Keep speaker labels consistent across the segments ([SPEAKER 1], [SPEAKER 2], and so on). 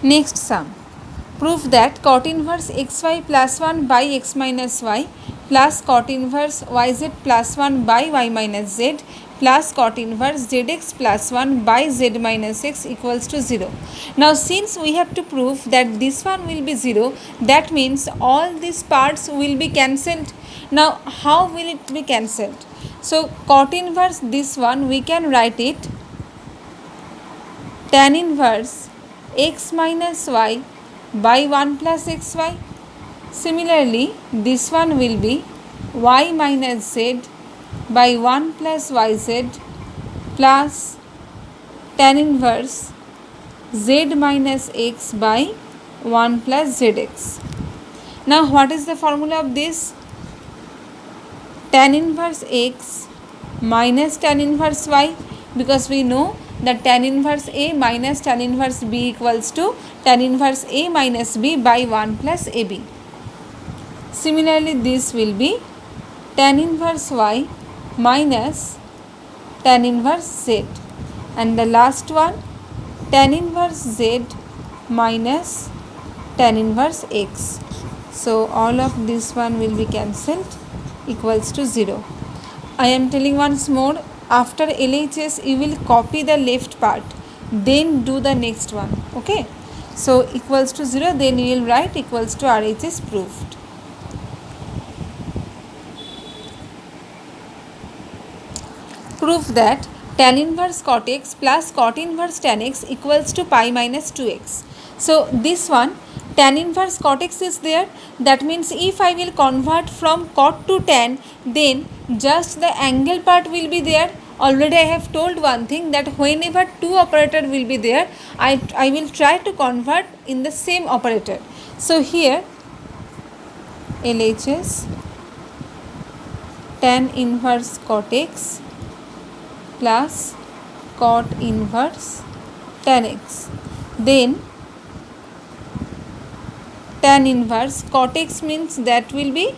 [SPEAKER 1] Next sum. Prove that cot inverse xy plus 1 by x minus y plus cot inverse yz plus 1 by y minus z plus cot inverse zx plus 1 by z minus x equals to 0. Now since we have to prove that this one will be 0, that means all these parts will be cancelled. Now how will it be cancelled? So cot inverse this one we can write it tan inverse x minus y by 1 plus xy. Similarly, this one will be y minus z by 1 plus yz plus tan inverse z minus x by 1 plus zx. Now, what is the formula of this? Tan inverse x minus tan inverse y, because we know that tan inverse A minus tan inverse B equals to tan inverse A minus B by 1 plus AB. Similarly, this will be tan inverse Y minus tan inverse Z, and the last one tan inverse Z minus tan inverse X. So all of this one will be cancelled, equals to 0. I am telling once more, after LHS you will copy the left part, then do the next one. Okay, so equals to 0, then you will write equals to RHS proved. Prove that tan inverse cot x plus cot inverse tan x equals to pi minus 2x. So this one tan inverse cot x is there, that means if I will convert from cot to tan, then just the angle part will be there. Already I have told one thing, that whenever two operator will be there, I will try to convert in the same operator. So here LHS tan inverse cot x plus cot inverse tan x, then tan inverse cot x means that will be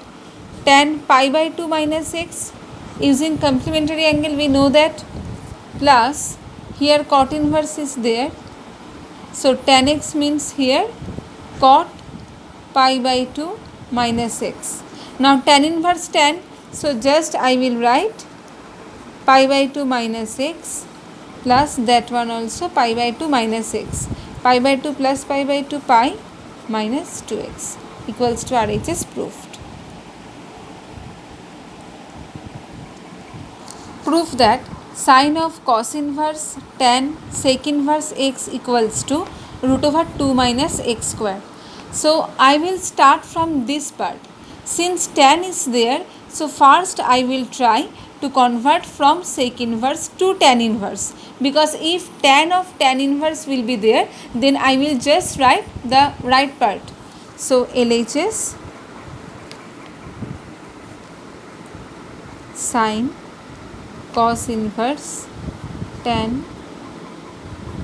[SPEAKER 1] tan pi by 2 minus x, using complementary angle we know that, plus here cot inverse is there, so tan x means here cot pi by 2 minus x. Now tan inverse tan, so just I will write pi by 2 minus x plus that one also pi by 2 minus x, pi by 2 plus pi by 2 pi minus 2x equals to RHS proved. Prove that sine of cos inverse tan sec inverse x equals to root over 2 minus x square. So I will start from this part. Since tan is there, so first I will try to convert from sec inverse to tan inverse, because if tan of tan inverse will be there, then I will just write the right part. So LHS sine cos inverse tan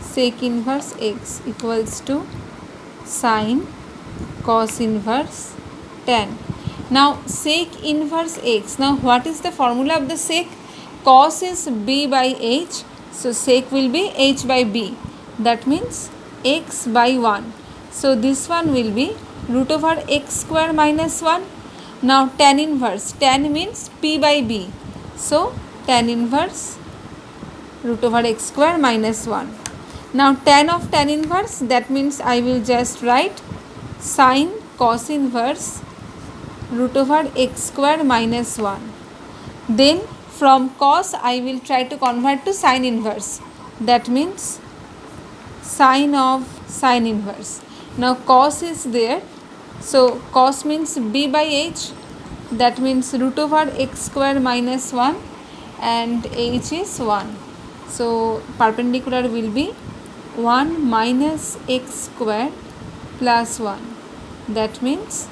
[SPEAKER 1] sec inverse x equals to sine cos inverse tan. Now sec inverse x, now what is the formula of the sec? Cos is b by h, so sec will be h by b, that means x by 1. So this one will be root over x square minus 1. Now tan inverse, tan means p by b, so tan inverse root over x square minus 1. Now tan of tan inverse, that means I will just write sine cos inverse root over x square minus 1. Then from cos I will try to convert to sine inverse, that means sine of sine inverse. Now cos is there, so cos means b by h, that means root over x square minus 1 and h is 1. So perpendicular will be 1 minus x square plus 1, that means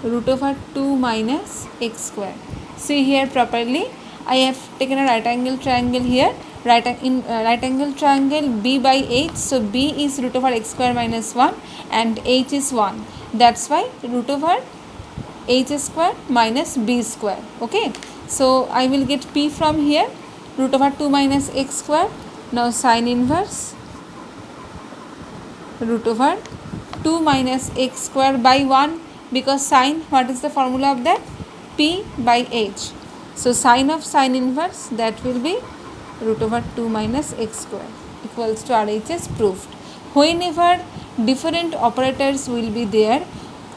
[SPEAKER 1] root over 2 minus x square. See here properly, I have taken a right angle triangle here, right angle triangle b by h, so b is root over x square minus 1 and h is 1, that's why root over h square minus b square. Okay, so I will get p from here, root over 2 minus x square. Now sine inverse root over 2 minus x square by 1, because sine, what is the formula of that? P by h. So sine of sine inverse, that will be root over 2 minus x square equals to RHS proved. Whenever different operators will be there,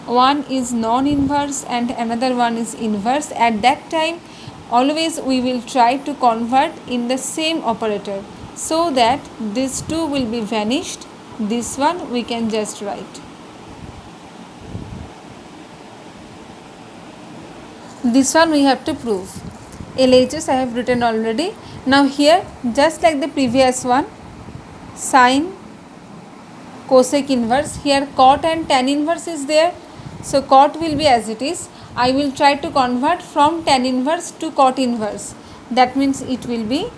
[SPEAKER 1] one is non-inverse and another one is inverse, at that time always we will try to convert in the same operator, so that these two will be vanished. This one we can just write. This one we have to prove. LHS I have written already. Now here, just like the previous one, sine, cosec inverse, here cot and tan inverse is there. So cot will be as it is. I will try to convert from tan inverse to cot inverse. That means it will be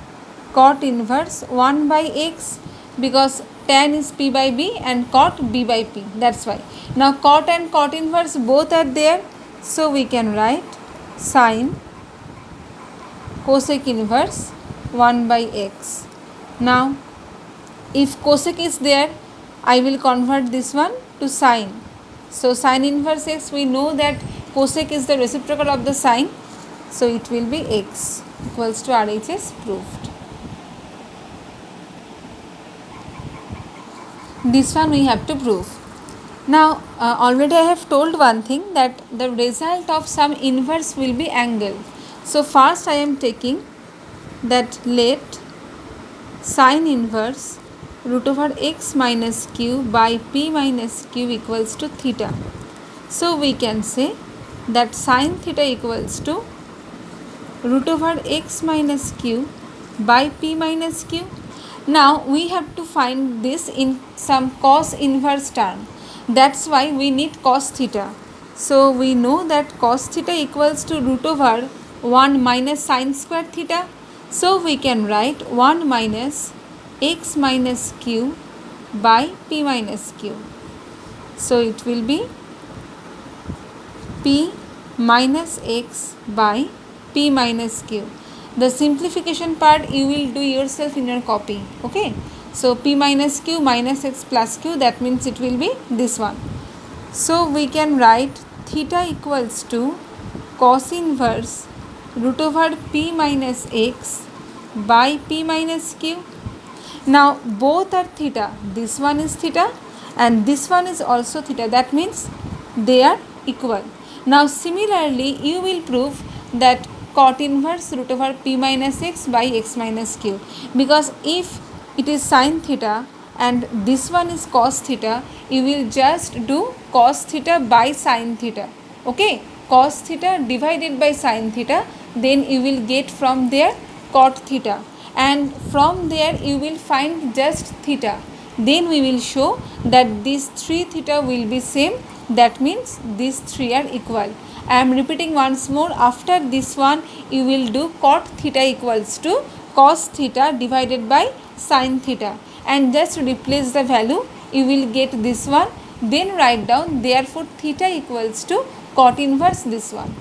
[SPEAKER 1] cot inverse 1 by x, because tan is p by b and cot b by p. That's why. Now cot and cot inverse both are there. So we can write sine cosec inverse 1 by x. Now if cosec is there, I will convert this one to sine. So sine inverse x, we know that cosec is the reciprocal of the sine. So it will be x equals to RHS proved. This one we have to prove. Now already I have told one thing, that the result of some inverse will be angle. So first I am taking that let sine inverse root over x minus q by p minus q equals to theta. So we can say that sine theta equals to root over x minus q by p minus q. Now we have to find this in some cos inverse term. That's why we need cos theta. So we know that cos theta equals to root over 1 minus sine square theta. So we can write 1 minus x minus q by p minus q. So it will be p minus x by p minus q. The simplification part you will do yourself in your copy. Okay. So p minus q minus x plus q, that means it will be this one. So we can write theta equals to cos inverse root over p minus x by p minus q. Now both are theta. This one is theta and this one is also theta. That means they are equal. Now similarly you will prove that cot inverse root over p minus x by x minus q, because if it is sin theta and this one is cos theta, you will just do cos theta by sin theta. Okay, cos theta divided by sin theta, then you will get from there cot theta, and from there you will find just theta. Then we will show that these 3 theta will be same. That means these 3 are equal. I am repeating once more. After this one you will do cot theta equals to cos theta divided by sin theta, and just replace the value, you will get this one. Then write down, therefore theta equals to cot inverse this one.